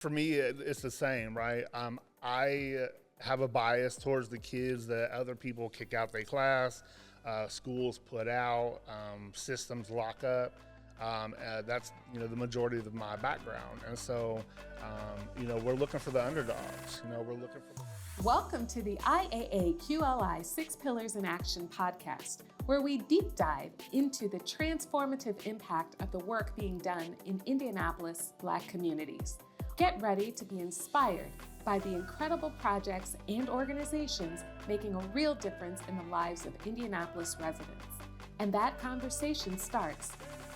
For me, it's the same, right? I have a bias towards the kids that other people kick out their class, schools put out, systems lock up. That's the majority of my background, and so we're looking for the underdogs. We're looking for. Welcome to the IAA QLI 6 Pillars in Action podcast, where we deep dive into the transformative impact of the work being done in Indianapolis Black communities. Get ready to be inspired by the incredible projects and organizations making a real difference in the lives of Indianapolis residents. And that conversation starts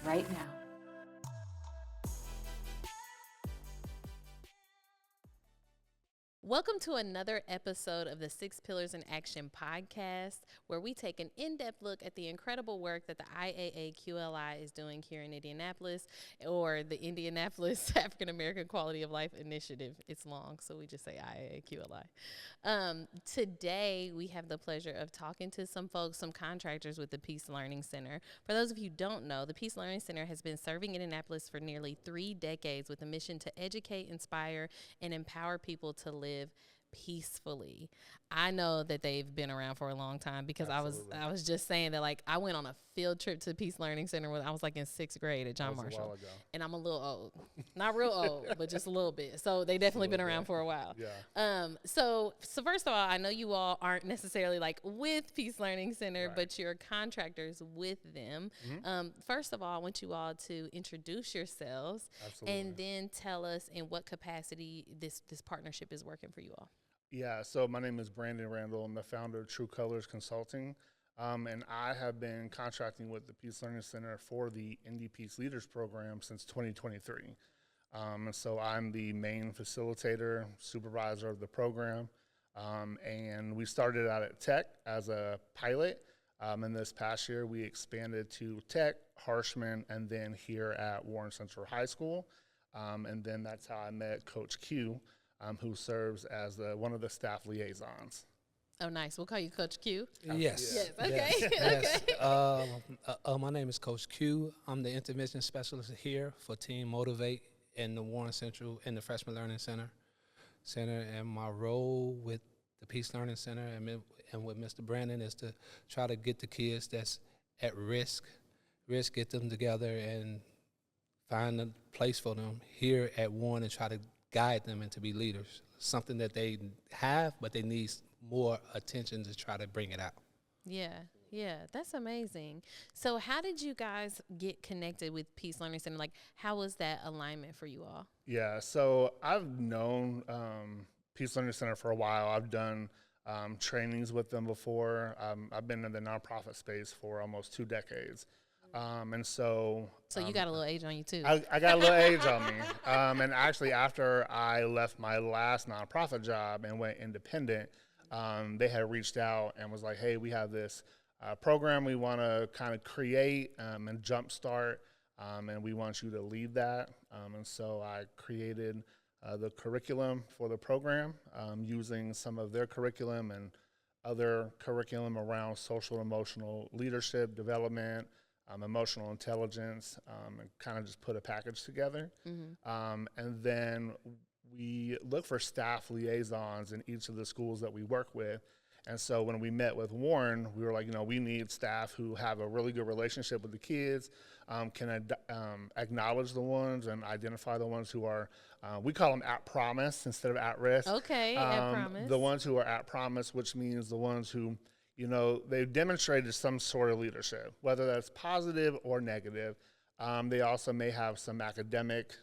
right now. Welcome to another episode of the 6 Pillars in Action podcast, where we take an in-depth look at the incredible work that the IAA QLI is doing here in Indianapolis, or the Indianapolis African American Quality of Life Initiative. It's long, so we just say IAA QLI. Today, we have the pleasure of talking to some folks, some contractors with the Peace Learning Center. For those of you who don't know, the Peace Learning Center has been serving Indianapolis for nearly 3 decades with a mission to educate, inspire, and empower people to live peacefully. I know that they've been around for a long time because Absolutely. I was just saying that, like, I went on a field trip to Peace Learning Center when I was like in 6th grade at John That was a Marshall. while ago. And I'm a little old. Not real old, but just a little bit. So they definitely been around for a while. Yeah. So first of all, I know you all aren't necessarily like with Peace Learning Center, Right. but you're contractors with them. First of all, I want you all to introduce yourselves. Absolutely. And then tell us in what capacity this partnership is working for you all. Yeah, so my name is Brandon Randall. I'm the founder of True Colors Consulting, and I have been contracting with the Peace Learning Center for the Indy Peace Leaders Program since 2023. And so I'm the main facilitator, supervisor of the program, and we started out at Tech as a pilot. And this past year, we expanded to Tech, Harshman, and then here at Warren Central High School. And then that's how I met Coach Q, who serves as one of the staff liaisons. Oh, nice. We'll call you Coach Q. Yes. Yes. Okay. Yes. Okay. My name is Coach Q. I'm the intervention specialist here for Team Motivate in the Warren Central in the Freshman Learning Center. And my role with the Peace Learning Center and with Mr. Brandon is to try to get the kids that's at risk, get them together and find a place for them here at Warren and try to guide them into be leaders, something that they have, but they need more attention to try to bring it out. Yeah, that's amazing. So how did you guys get connected with Peace Learning Center? Like, how was that alignment for you all? Yeah, so I've known Peace Learning Center for a while. I've done trainings with them before. I've been in the nonprofit space for almost 2 decades. And so You got a little age on you too. I got a little age on me. And actually, after I left my last nonprofit job and went independent, they had reached out and was like, hey, we have this program we want to kind of create and jumpstart, and we want you to lead that. And so I created the curriculum for the program using some of their curriculum and other curriculum around social and emotional leadership development, emotional intelligence, and kind of just put a package together. And then we look for staff liaisons in each of the schools that we work with. And so when we met with Warren, we were like, we need staff who have a really good relationship with the kids, can acknowledge the ones and identify the ones who are, we call them at promise instead of at risk. Okay, at promise. The ones who are at promise, which means the ones who, they've demonstrated some sort of leadership, whether that's positive or negative. They also may have some academic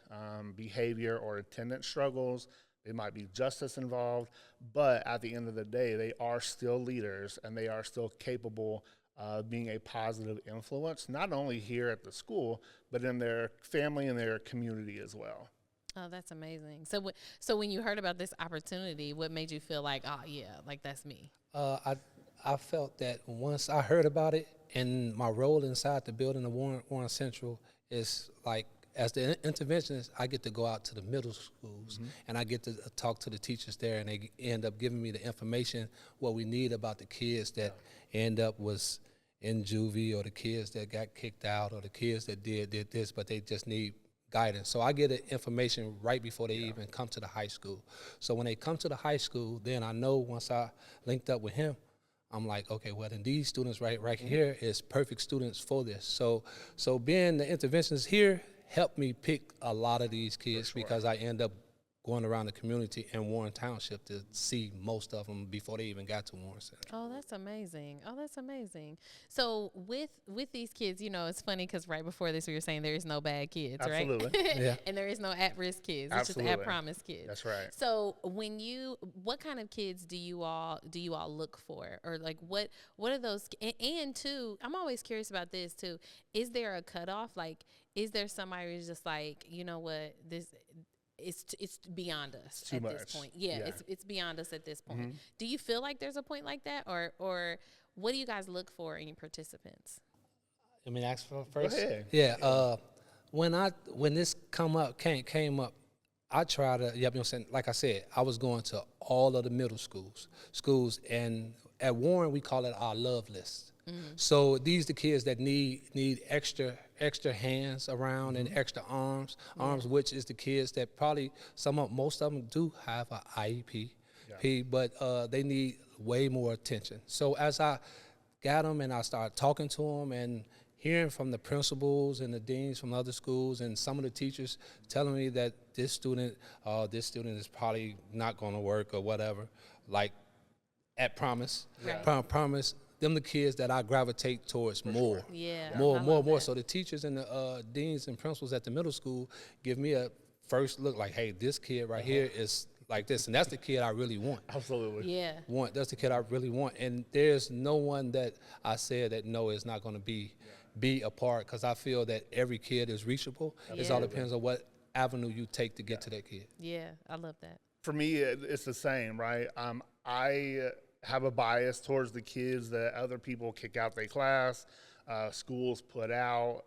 behavior or attendance struggles. They might be justice involved, but at the end of the day, they are still leaders and they are still capable of being a positive influence, not only here at the school, but in their family and their community as well. Oh, that's amazing. So when you heard about this opportunity, what made you feel like, oh yeah, like that's me? I felt that once I heard about it, and my role inside the building of Warren Central is like, as the interventionist, I get to go out to the middle schools, and I get to talk to the teachers there, and they end up giving me the information, what we need about the kids that end up was in juvie, or the kids that got kicked out, or the kids that did this, but they just need guidance. So I get the information right before they even come to the high school. So when they come to the high school, then I know once I linked up with him, I'm like, okay, well then these students right here is perfect students for this. So being the interventionist here helped me pick a lot of these kids because I end up going around the community in Warren Township to see most of them before they even got to Warren Center. Oh, that's amazing. Oh, that's amazing. So with these kids, you know, it's funny because right before this we were saying there is no bad kids, Absolutely. right? Yeah. And there is no at-risk kids. It's Absolutely. just at-promise kids. That's right. So what kind of kids do you all look for, or like what are those? And two, I'm always curious about this too. Is there a cutoff? Like, is there somebody who's just like, you know what, this. It's beyond us too at much. this point. Yeah, Yeah. it's beyond us at this point. Do you feel like there's a point like that, or what do you guys look for in your participants? I mean, ask for first. Go ahead. Yeah. When this came up, I try to. You know what I'm saying? Like I said, I was going to all of the middle schools, and at Warren we call it our love list. So these the kids that need extra hands around and extra arms, which is the kids that probably most of them do have an IEP, but they need way more attention. So as I got them and I started talking to them and hearing from the principals and the deans from other schools and some of the teachers telling me that this student is probably not going to work or whatever, like at Promise, Promise. Them the kids that I gravitate towards more. Yeah. More. So the teachers and the deans and principals at the middle school give me a first look like, hey, this kid right here is like this. And that's the kid I really want. Absolutely. Yeah. That's the kid I really want. And there's no one that I said that no is not going to be a part, because I feel that every kid is reachable. It all depends on what avenue you take to get to that kid. Yeah, I love that. For me, it's the same, right? I have a bias towards the kids that other people kick out their class, schools put out,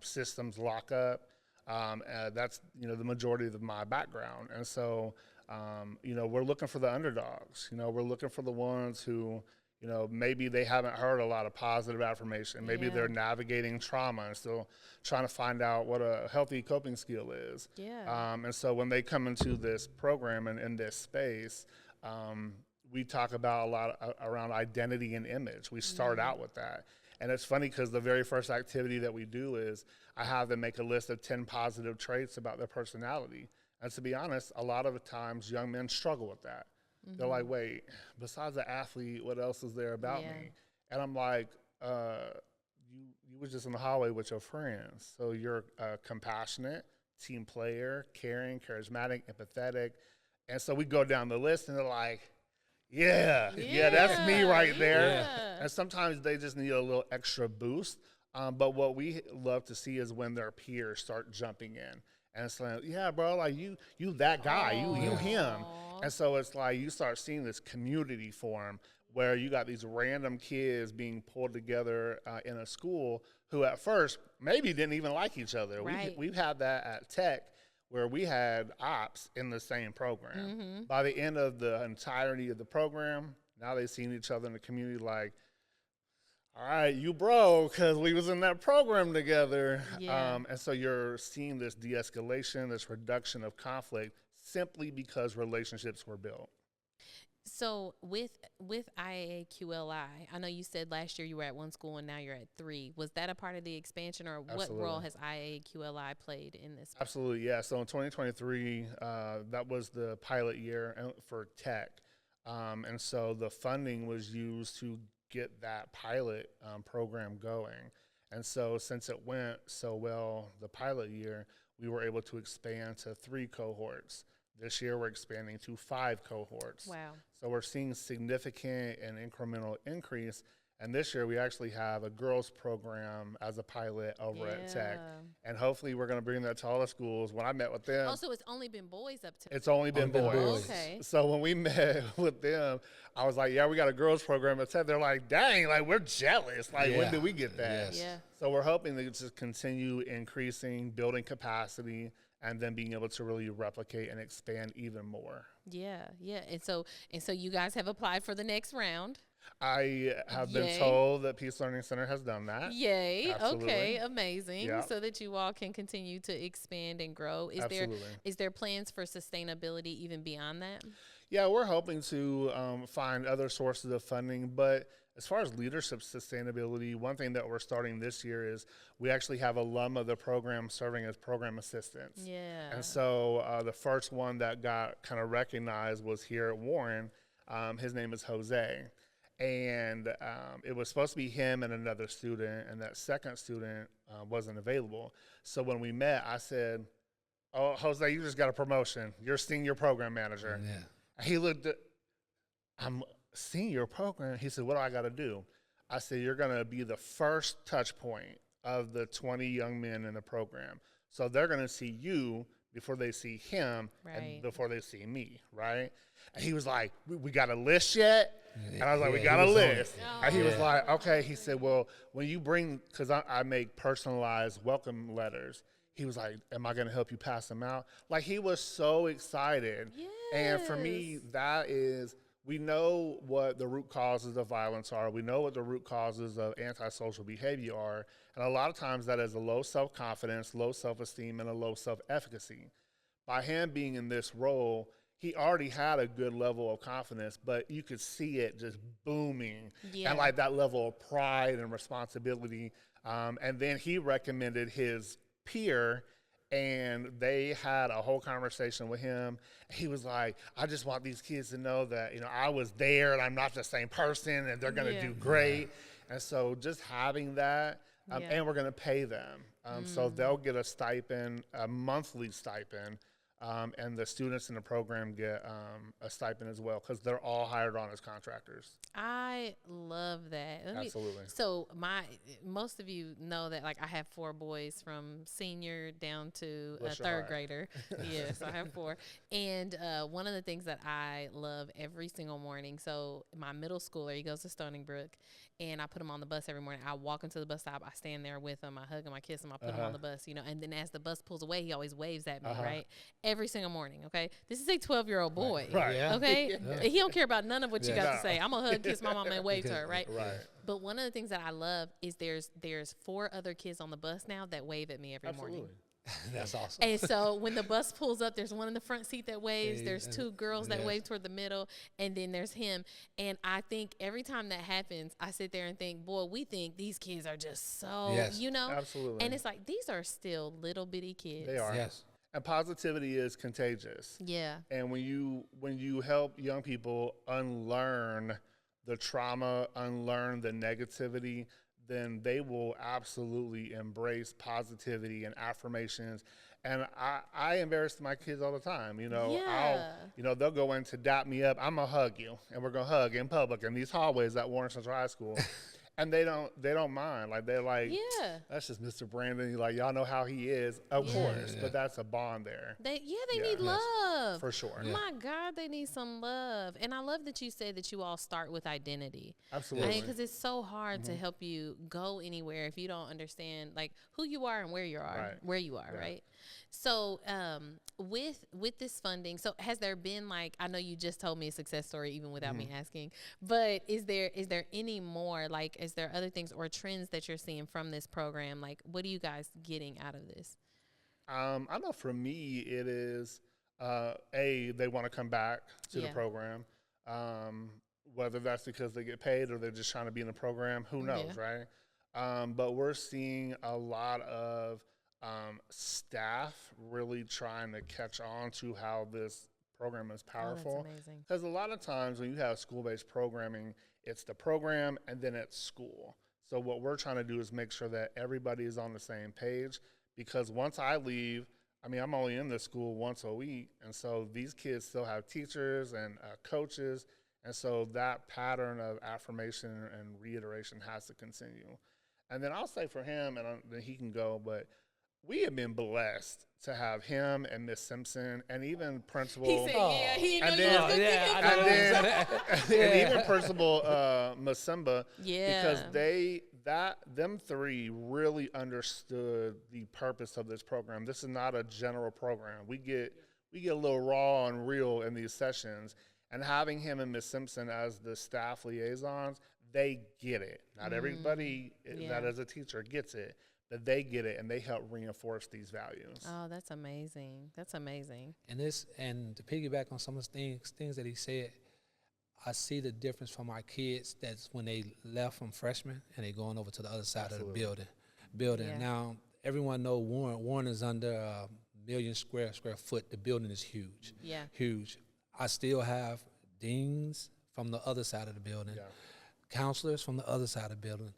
systems lock up. That's, the majority of my background. And so, we're looking for the underdogs. We're looking for the ones who, maybe they haven't heard a lot of positive affirmation. Maybe they're navigating trauma and still trying to find out what a healthy coping skill is. Yeah. And so when they come into this program and in this space, we talk about a lot around identity and image. We start out with that. And it's funny because the very first activity that we do is I have them make a list of 10 positive traits about their personality. And to be honest, a lot of the times young men struggle with that. They're like, wait, besides the athlete, what else is there about me? And I'm like, you were just in the hallway with your friends. So you're compassionate, team player, caring, charismatic, empathetic. And so we go down the list and they're like, yeah, that's me right there. Yeah. And sometimes they just need a little extra boost. But what we love to see is when their peers start jumping in. And it's like, yeah, bro, like you that guy, you him. And so it's like you start seeing this community form where you got these random kids being pulled together in a school who at first maybe didn't even like each other. Right. We've had that at Tech, where we had ops in the same program. By the end of the entirety of the program, now they've seen each other in the community like, all right, you bro, because we was in that program together. Yeah. And so you're seeing this de-escalation, this reduction of conflict simply because relationships were built. So with IAQLI, I know you said last year you were at one school and now you're at 3. Was that a part of the expansion, or what role has IAQLI played in this? Absolutely, yeah. So in 2023, that was the pilot year for Tech. And so the funding was used to get that pilot program going. And so since it went so well the pilot year, we were able to expand to 3 cohorts. This year we're expanding to 5 cohorts. Wow. So we're seeing significant and incremental increase. And this year we actually have a girls program as a pilot over at Tech. And hopefully we're going to bring that to all the schools. When I met with them. Oh, so it's only been boys up to. It's only been boys. Okay. So when we met with them, I was like, yeah, we got a girls program at Tech. They're like, dang, like we're jealous. Like when did we get that? Yes. Yeah. So we're hoping to just continue increasing, building capacity, and then being able to really replicate and expand even more. Yeah. And so you guys have applied for the next round. I have been Yay. told that Peace Learning Center has done that. Yay. Absolutely. Okay. Amazing. Yeah. So that you all can continue to expand and grow. Absolutely. Is there plans for sustainability even beyond that? Yeah, we're hoping to find other sources of funding, but as far as leadership sustainability, one thing that we're starting this year is we actually have alum of the program serving as program assistants. Yeah. And so the first one that got kind of recognized was here at Warren. His name is Jose. And it was supposed to be him and another student, and that second student wasn't available. So when we met, I said, "Oh, Jose, you just got a promotion. You're senior program manager." Yeah. He looked at, "I'm senior program." He said, "What do I got to do?" I said, "You're going to be the first touch point of the 20 young men in the program. So they're going to see you before they see him Right. and before they see me, right?" And he was like, we got a list yet?" And I was like, "We Yeah, got he a was on it. list." And he was Yeah. like, "Okay." He said, "Well, when you bring, because I make personalized welcome letters." He was like, "Am I going to help you pass them out?" Like, he was so excited. And for me, Yes. that is, we know what the root causes of violence are. We know what the root causes of antisocial behavior are. And a lot of times that is a low self-confidence, low self-esteem, and a low self-efficacy. By him being in this role, he already had a good level of confidence, but you could see it just booming. Yeah. And like that level of pride and responsibility. And then he recommended his peer, and they had a whole conversation with him. He was like, "I just want these kids to know that, I was there and I'm not the same person and they're going to Yeah. do great." And so just having that, Yeah. and we're going to pay them. So they'll get a stipend, a monthly stipend. And the students in the program get a stipend as well because they're all hired on as contractors. I love that. Absolutely. So most of you know that like I have 4 boys from senior down to a Bless your 3rd heart. grader. Yes, I have 4. And one of the things that I love every single morning. So my middle schooler, he goes to Stony Brook, and I put him on the bus every morning. I walk him to the bus stop. I stand there with him. I hug him. I kiss him. I put him on the bus. And then as the bus pulls away, he always waves at me. Right. Every single morning. Okay. This is a 12-year-old boy. Right. Yeah. Okay. He don't care about none of what you Yeah. got to say. I'm gonna hug, kiss my mom, and wave to her, right? Right. But one of the things that I love is there's 4 other kids on the bus now that wave at me every morning. Absolutely. That's awesome. And so when the bus pulls up, there's one in the front seat that waves. Yeah, There's 2 girls that yes. wave toward the middle, and then there's him. And I think every time that happens, I sit there and think, boy, we think these kids are just so, Yes. Absolutely. And it's like these are still little bitty kids. They are. Yes. And positivity is contagious. Yeah. And when you help young people unlearn the trauma, unlearn the negativity, then they will absolutely embrace positivity and affirmations. And I embarrass my kids all the time. Yeah. They'll go in to dap me up. I'm gonna hug you, and we're gonna hug in public in these hallways at Warren Central High School. And they don't mind. Like, they're like, Yeah. "That's just Mr. Brandon. Like, y'all know how he is, of Yeah. course." Yeah. But that's a bond there, They Yeah. need Yes. love. for sure. Yeah. My God, they need some love. And I love that you said that you all start with identity. Absolutely. Because it's so hard to help you go anywhere if you don't understand like who you are and where you are, Right. right? So with this funding, so has there been like, I know you just told me a success story even without me asking, but is there any more, like, is there other things or trends that you're seeing from this program? Like, what are you guys getting out of this? I know for me, it is, they want to come back to the Yeah. program. Whether that's because they get paid or they're just trying to be in the program, who knows, Yeah. right? But we're seeing a lot of staff really trying to catch on to how this program is powerful. Oh, that's amazing. Because a lot of times when you have school-based programming, it's the program and then it's school. So what we're trying to do is make sure that everybody is on the same page, because once I leave, I'm only in the school once a week, and so these kids still have teachers and coaches, and so that pattern of affirmation and reiteration has to continue. And then I'll say for him, and then he can go, but we have been blessed to have him and Miss Simpson and even Principal. He said, yeah, he And knew then- you was gonna yeah, think I about know. it. and even Principal Masimba, Yeah. because them 3 really understood the purpose of this program. This is not a general program. We get a little raw and real in these sessions, And having him and Miss Simpson as the staff liaisons, they get it. Not everybody that as a teacher gets it, but they get it, and they help reinforce these values. Oh, that's amazing. That's amazing. And to piggyback on some of the things that he said, I see the difference from our kids that's when they left from freshman and they going over to the other side of the building. Yeah. Now, everyone know Warren is under a million square foot. The building is huge. Yeah. Huge. I still have deans from the other side of the building, counselors from the other side of the building,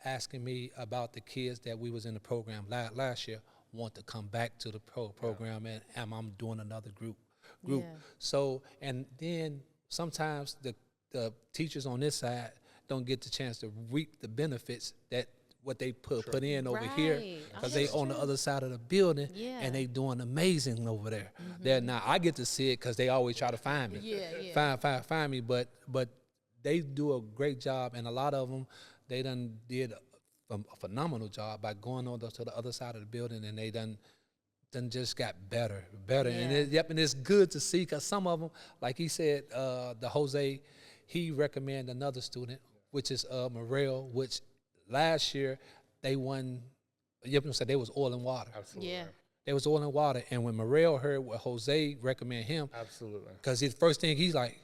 asking me about the kids that we was in the program last year, want to come back to the program, and I'm doing another group. Yeah. So, and then sometimes the teachers on this side don't get the chance to reap the benefits that what they put in over here, because they on the other side of the building, and they doing amazing over there. There now I get to see it because they always try to find me, find me. But they do a great job, and a lot of them they done did a phenomenal job by going on to the other side of the building, and they done just got better, and and it's good to see, because some of them, like he said, the Jose, he recommended another student, which is Morel, which last year they won. Said they was oil and water. Absolutely. Yeah. They was oil and water, and when Morel heard what Jose recommended him, Absolutely. because his first thing he's like,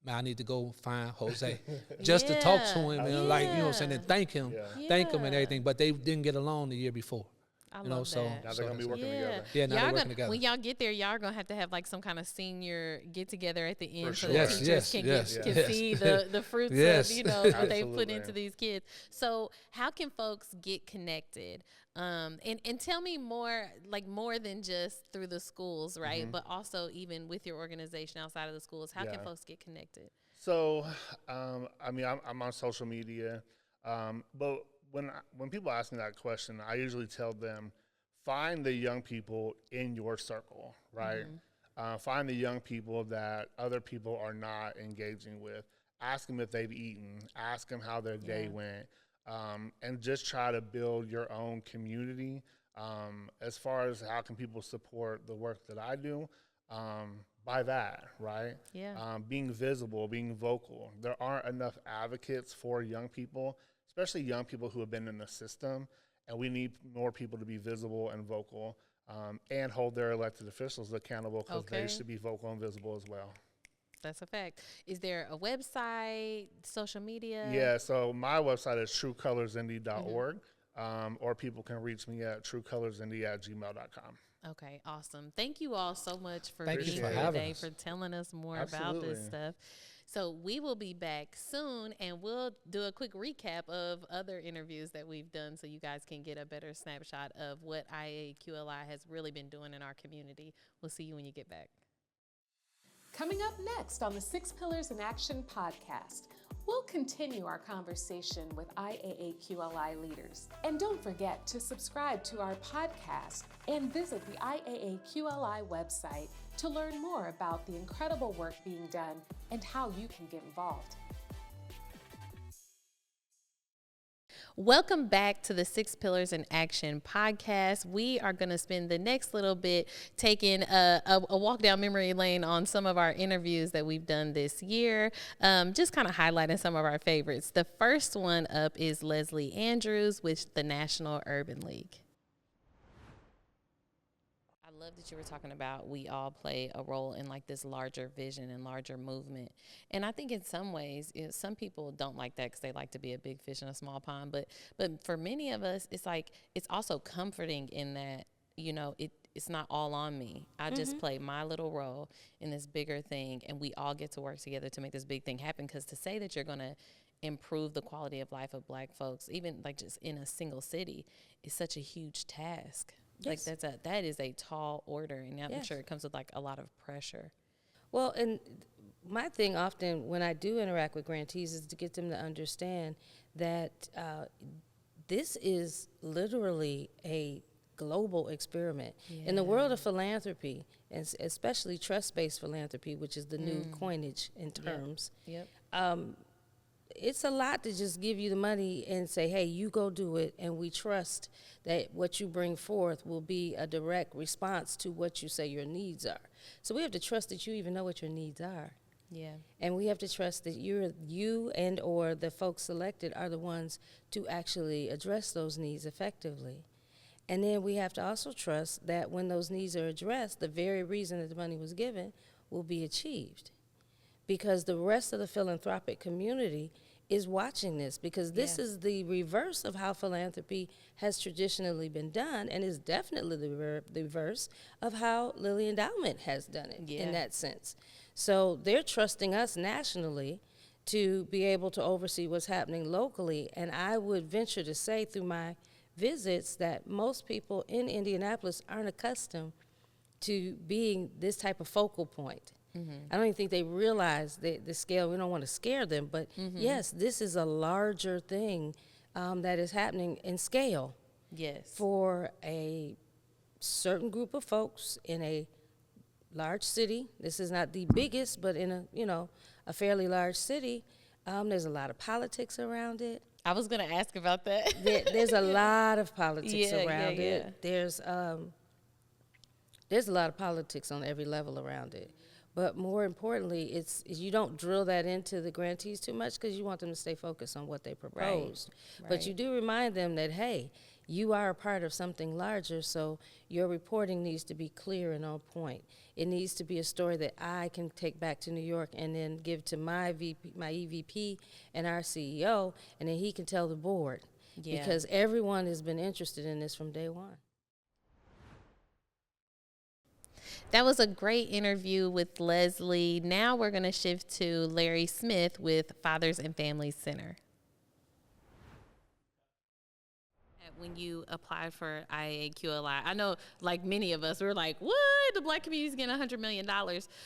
man, I need to go find Jose just to talk to him and like, you know what I'm saying, and thank him and everything. But they didn't get along the year before. I You know, love so that. Now they're gonna be working together. Yeah, now Y'all they're working gonna, together. when y'all get there, y'all gonna have like some kind of senior get together at the end, so sure. the Yes, teachers yes, can yes. see the fruits Yes. of what they put Absolutely. into these kids. So how can folks get connected? And tell me more, like more than just through the schools, right? But also even with your organization outside of the schools. How can folks get connected? So, I mean, I'm on social media, but when people ask me that question, I usually tell them, find the young people in your circle, right? Find the young people that other people are not engaging with. Ask them if they've eaten. Ask them how their day went, and just try to build your own community. As far as how can people support the work that I do, by that, right? Yeah. Being visible, being vocal. There aren't enough advocates for young people, especially young people who have been in the system, and we need more people to be visible and vocal, and hold their elected officials accountable, because they should be vocal and visible as well. That's a fact. Is there a website, social media? Yeah, so my website is truecolorsindy.org, or people can reach me at truecolorsindy@gmail.com. Okay, awesome. Thank you all so much for Thank you being for here having today, us. for telling us more about this Absolutely. stuff. So we will be back soon, and we'll do a quick recap of other interviews that we've done, so you guys can get a better snapshot of what IAQLI has really been doing in our community. We'll see you when you get back. Coming up next on the Six Pillars in Action podcast, we'll continue our conversation with IAAQLI leaders. And don't forget to subscribe to our podcast and visit the IAAQLI website to learn more about the incredible work being done and how you can get involved. Welcome back to the Six Pillars in Action podcast. We are going to spend the next little bit taking a walk down memory lane on some of our interviews that we've done this year, just kind of highlighting some of our favorites. The first one up is Leslie Andrews with the National Urban League. I love that you were talking about we all play a role in like this larger vision and larger movement. And I think in some ways, some people don't like that because they like to be a big fish in a small pond. But for many of us, it's like, it's also comforting in that, you know, it's not all on me. I just play my little role in this bigger thing, and we all get to work together to make this big thing happen. Because to say that you're going to improve the quality of life of Black folks, even like just in a single city, is such a huge task. Yes. Like that is a tall order, and I'm Yes. sure it comes with like a lot of pressure. Well, and my thing often when I do interact with grantees is to get them to understand that this is literally a global experiment. In the world of philanthropy, and especially trust-based philanthropy, which is the new coinage in terms, Yep. it's a lot to just give you the money and say, hey, you go do it, and we trust that what you bring forth will be a direct response to what you say your needs are. So we have to trust that you even know what your needs are. Yeah. And we have to trust that you and or the folks selected are the ones to actually address those needs effectively. And then we have to also trust that when those needs are addressed, the very reason that the money was given will be achieved. Because the rest of the philanthropic community is watching this, because this is the reverse of how philanthropy has traditionally been done, and is definitely the reverse of how Lilly Endowment has done it in that sense. So they're trusting us nationally to be able to oversee what's happening locally, and I would venture to say through my visits that most people in Indianapolis aren't accustomed to being this type of focal point. I don't even think they realize the scale. We don't want to scare them, but yes, this is a larger thing that is happening in scale. Yes. For a certain group of folks in a large city. This is not the biggest, but in a fairly large city, there's a lot of politics around it. I was going to ask about that. There's a lot of politics around it. Yeah. There's a lot of politics on every level around it. But more importantly, it's you don't drill that into the grantees too much, because you want them to stay focused on what they proposed. Right. But you do remind them that, hey, you are a part of something larger, so your reporting needs to be clear and on point. It needs to be a story that I can take back to New York and then give to my EVP and our CEO, and then he can tell the board. Yeah. Because everyone has been interested in this from day one. That was a great interview with Leslie. Now we're going to shift to Larry Smith with Fathers and Families Center. When you applied for IAAQLI, I know, like many of us, we were like, what? The Black community is getting $100 million.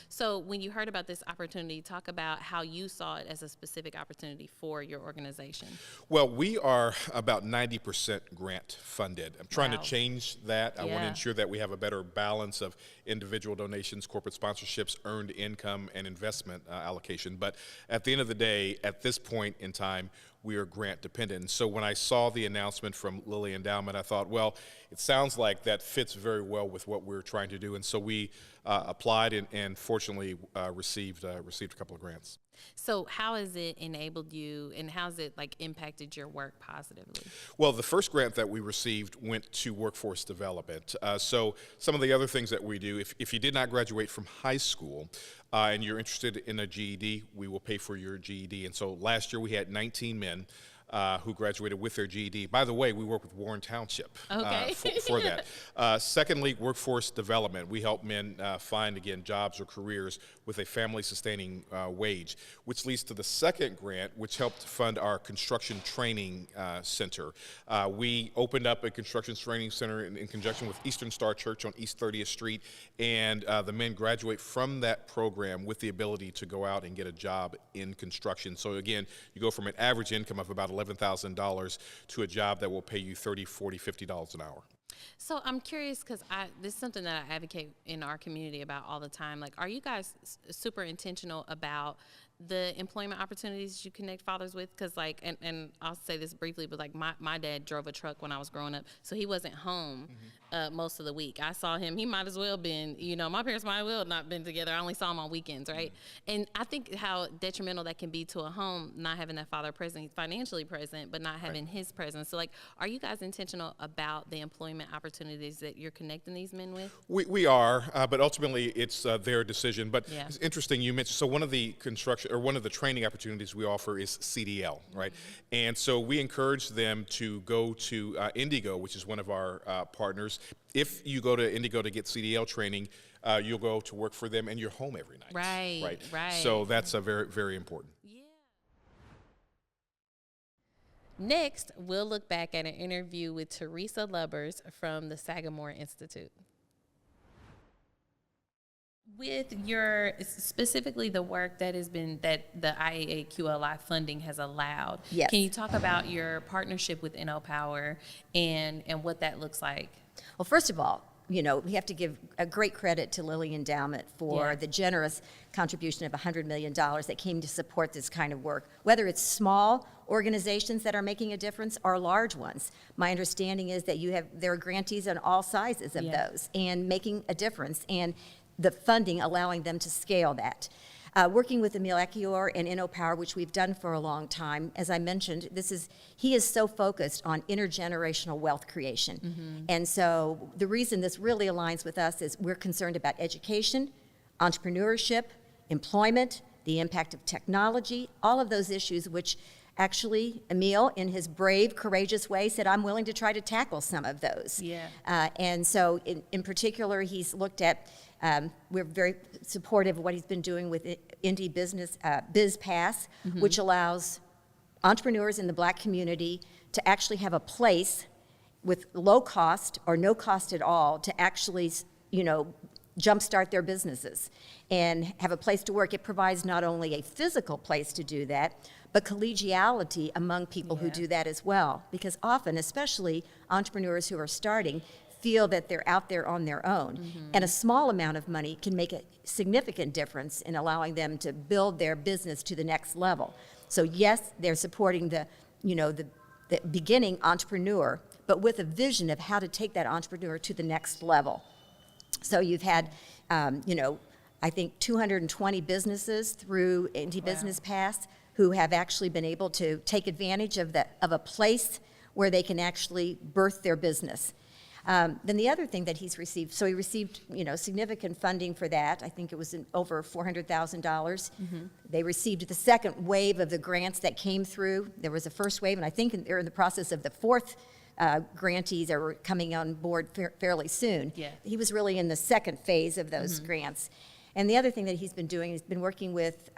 So when you heard about this opportunity, talk about how you saw it as a specific opportunity for your organization. Well, we are about 90% grant funded. I'm trying to change that. I want to Yeah. ensure that we have a better balance of individual donations, corporate sponsorships, earned income, and investment allocation. But at the end of the day, at this point in time, we are grant dependent. And so when I saw the announcement from Lilly Endowment, I thought, well, it sounds like that fits very well with what we're trying to do. And so we applied and fortunately received a couple of grants. So how has it enabled you, and how's it impacted your work positively? Well, the first grant that we received went to workforce development. So some of the other things that we do, if you did not graduate from high school and you're interested in a GED, we will pay for your GED. And so last year we had 19 men who graduated with their GED. By the way, we work with Warren Township for that. Secondly, workforce development. We help men find, again, jobs or careers with a family-sustaining wage, which leads to the second grant, which helped fund our construction training center. We opened up a construction training center in conjunction with Eastern Star Church on East 30th Street, and the men graduate from that program with the ability to go out and get a job in construction. So again, you go from an average income of about $11,000 to a job that will pay you $30, $40, $50 an hour. So I'm curious, because this is something that I advocate in our community about all the time. Are you guys super intentional about the employment opportunities you connect fathers with? Because and I'll say this briefly, but my dad drove a truck when I was growing up, so he wasn't home most of the week. I saw him, he might as well been, my parents might as well have not been together. I only saw him on weekends, right? And I think how detrimental that can be to a home, not having that father present. He's financially present, but not having his presence. So are you guys intentional about the employment opportunities that you're connecting these men with? We are, but ultimately it's their decision. But Yeah. it's interesting you mentioned, so one of the training opportunities we offer is CDL, right? And so we encourage them to go to Indigo, which is one of our partners. If you go to Indigo to get CDL training, you'll go to work for them and you're home every night. Right. So that's very, very important. Yeah. Next, we'll look back at an interview with Teresa Lubbers from the Sagamore Institute. With your, specifically the work that the IAAQLI funding has allowed, Yes. Can you talk about your partnership with InnoPower and what that looks like? Well, first of all, we have to give a great credit to Lilly Endowment for the generous contribution of $100 million that came to support this kind of work, whether it's small organizations that are making a difference or large ones. My understanding is that there are grantees on all sizes of those and making a difference, and the funding allowing them to scale that. Working with Emil Echior and InnoPower, which we've done for a long time, as I mentioned, he is so focused on intergenerational wealth creation. And so the reason this really aligns with us is we're concerned about education, entrepreneurship, employment, the impact of technology, all of those issues which actually Emil, in his brave, courageous way, said, I'm willing to try to tackle some of those. Yeah. And so in particular, he's looked at, we're very supportive of what he's been doing with Indie Business, BizPass, which allows entrepreneurs in the Black community to actually have a place with low cost or no cost at all to actually, jumpstart their businesses and have a place to work. It provides not only a physical place to do that, but collegiality among people who do that as well. Because often, especially entrepreneurs who are starting, feel that they're out there on their own. And a small amount of money can make a significant difference in allowing them to build their business to the next level. So yes, they're supporting the beginning entrepreneur, but with a vision of how to take that entrepreneur to the next level. So you've had, I think 220 businesses through Indie Business Pass who have actually been able to take advantage of a place where they can actually birth their business. Then the other thing that he's received, so he received, significant funding for that. I think it was over $400,000. They received the second wave of the grants that came through. There was a first wave, and I think they're in the process of the fourth grantees are coming on board fairly soon. Yeah. He was really in the second phase of those grants. And the other thing that he's been doing, he's been working with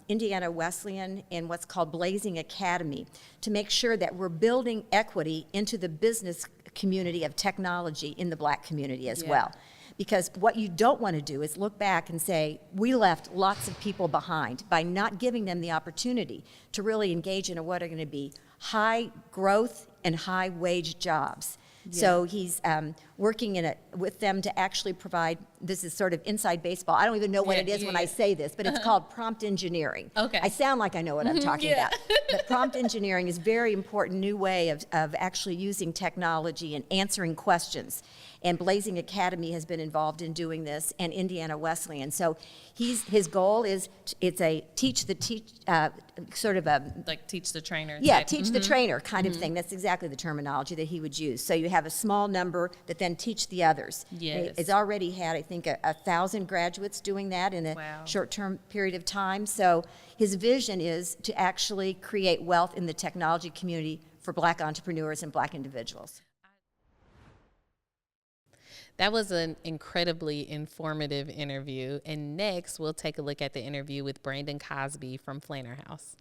Indiana Wesleyan in what's called Blazing Academy to make sure that we're building equity into the business community of technology in the Black community as well. Because what you don't want to do is look back and say, we left lots of people behind by not giving them the opportunity to really engage in what are going to be high growth and high wage jobs. So he's working with them to actually provide, this is sort of inside baseball. I don't even know what it is when I say this, but it's called prompt engineering. Okay. I sound like I know what I'm talking about. But prompt engineering is a very important new way of actually using technology and answering questions. And Blazing Academy has been involved in doing this, and Indiana Wesleyan. So his goal is, it's a sort of a... Like teach the trainer. Yeah, type. teach the trainer kind of thing. That's exactly the terminology that he would use. So you have a small number that then teach the others. Yes. It's already had, I think, 1,000 graduates doing that in a short-term period of time. So his vision is to actually create wealth in the technology community for Black entrepreneurs and Black individuals. That was an incredibly informative interview. And next, we'll take a look at the interview with Brandon Cosby from Flanner House.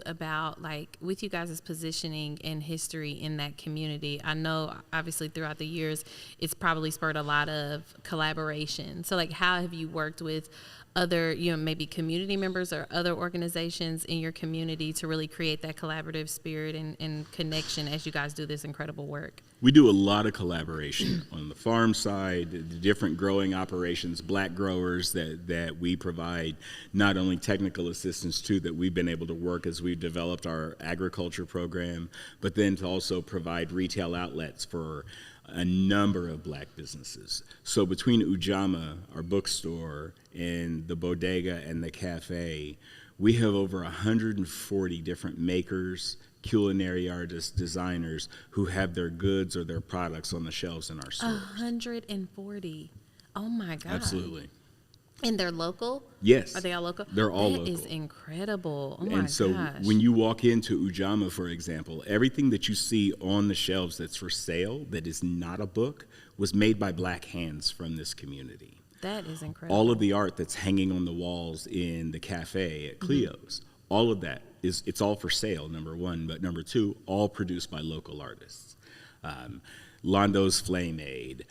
About with you guys' positioning and history in that community. I know obviously throughout the years it's probably spurred a lot of collaboration. So how have you worked with other, maybe community members or other organizations in your community to really create that collaborative spirit and connection as you guys do this incredible work? We do a lot of collaboration on the farm side, the different growing operations, Black growers that we provide not only technical assistance to, that we've been able to work as we've developed our agriculture program, but then to also provide retail outlets for a number of Black businesses. So between Ujamaa, our bookstore, and the bodega and the cafe, we have over 140 different makers, culinary artists, designers who have their goods or their products on the shelves in our stores. 140. Oh my God. Absolutely. And they're local? Yes. Are they all local? They're all local. local. That is incredible. Oh my gosh. And so when you walk into Ujamaa, for example, everything that you see on the shelves that's for sale, that is not a book, was made by Black hands from this community. That is incredible. All of the art that's hanging on the walls in the cafe at Cleo's, all of that it's all for sale, number one, but number two, all produced by local artists. Londo's Flame Aid,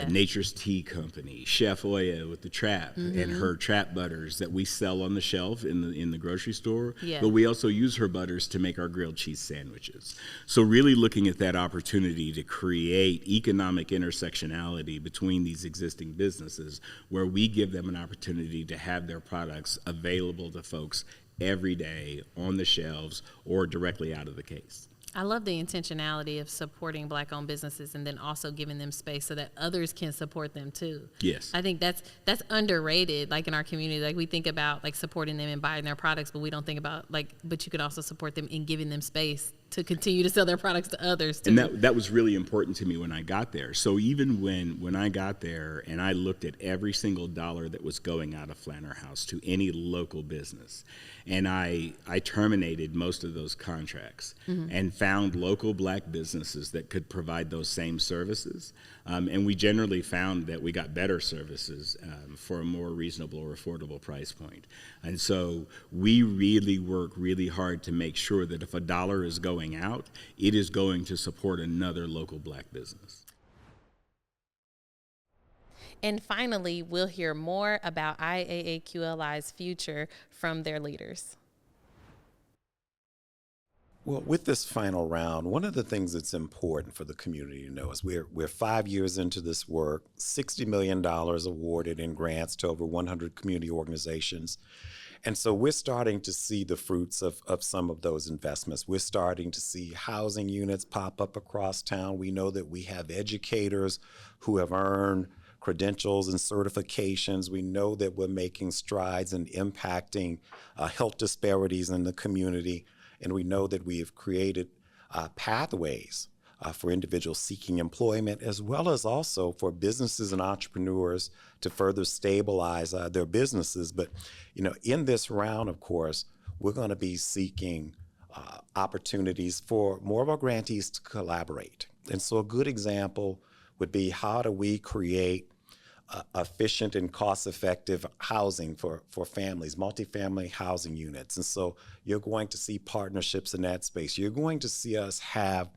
Nature's Tea Company, Chef Oya with the Trap and her Trap butters that we sell on the shelf in the grocery store. Yeah. But we also use her butters to make our grilled cheese sandwiches. So really looking at that opportunity to create economic intersectionality between these existing businesses where we give them an opportunity to have their products available to folks every day on the shelves or directly out of the case. I love the intentionality of supporting Black-owned businesses and then also giving them space so that others can support them too. Yes. I think that's underrated, like in our community. Like we think about like supporting them and buying their products, but we don't think about but you could also support them in giving them space to continue to sell their products to others too. And that was really important to me when I got there. So even when I got there and I looked at every single dollar that was going out of Flanner House to any local business, and I terminated most of those contracts and found local Black businesses that could provide those same services. And we generally found that we got better services for a more reasonable or affordable price point. And so we really work really hard to make sure that if a dollar is going out, it is going to support another local Black business. And finally, we'll hear more about IAAQLI's future from their leaders. Well, with this final round, one of the things that's important for the community to know is we're 5 years into this work, $60 million awarded in grants to over 100 community organizations. And so we're starting to see the fruits of some of those investments. We're starting to see housing units pop up across town. We know that we have educators who have earned credentials and certifications. We know that we're making strides in impacting health disparities in the community. And we know that we have created pathways for individuals seeking employment, as well as also for businesses and entrepreneurs to further stabilize their businesses. But, in this round, of course, we're going to be seeking opportunities for more of our grantees to collaborate. And so a good example would be, how do we create efficient and cost-effective housing for families, multifamily housing units. And so you're going to see partnerships in that space. You're going to see us have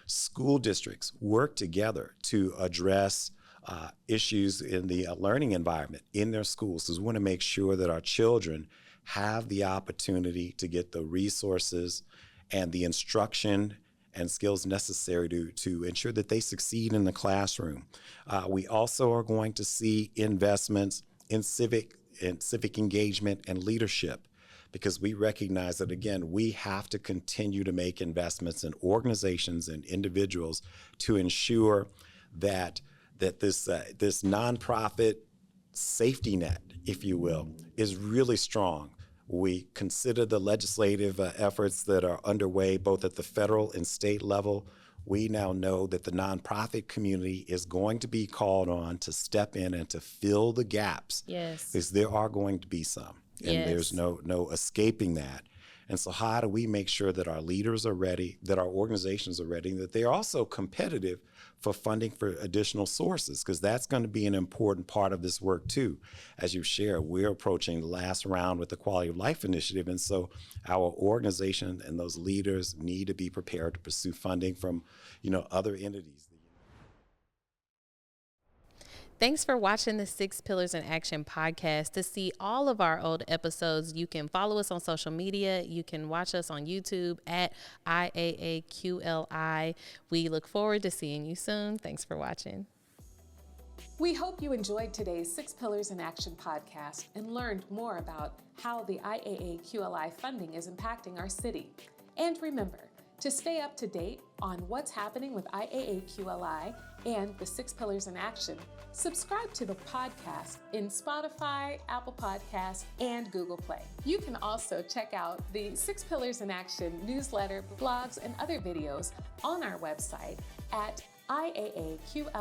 school districts work together to address issues in the learning environment in their schools. So we want to make sure that our children have the opportunity to get the resources and the instruction and skills necessary to ensure that they succeed in the classroom. We also are going to see investments in civic engagement and leadership, because we recognize that, again, we have to continue to make investments in organizations and individuals to ensure that this nonprofit safety net, if you will, is really strong. We consider the legislative efforts that are underway both at the federal and state level. We now know that the nonprofit community is going to be called on to step in and to fill the gaps. Yes. Because there are going to be some, and there's no escaping that. And so how do we make sure that our leaders are ready, that our organizations are ready, that they're also competitive for funding for additional sources? Because that's going to be an important part of this work too. As you share, we're approaching the last round with the Quality of Life Initiative. And so our organization and those leaders need to be prepared to pursue funding from, other entities. Thanks for watching the 6 Pillars in Action podcast. To see all of our old episodes, you can follow us on social media. You can watch us on YouTube at IAAQLI. We look forward to seeing you soon. Thanks for watching. We hope you enjoyed today's 6 Pillars in Action podcast and learned more about how the IAAQLI funding is impacting our city. And remember, to stay up to date on what's happening with IAAQLI and the 6 Pillars in Action, subscribe to the podcast in Spotify, Apple Podcasts, and Google Play. You can also check out the 6 Pillars in Action newsletter, blogs, and other videos on our website at iaaqli.org.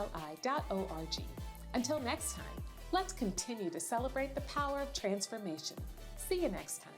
Until next time, let's continue to celebrate the power of transformation. See you next time.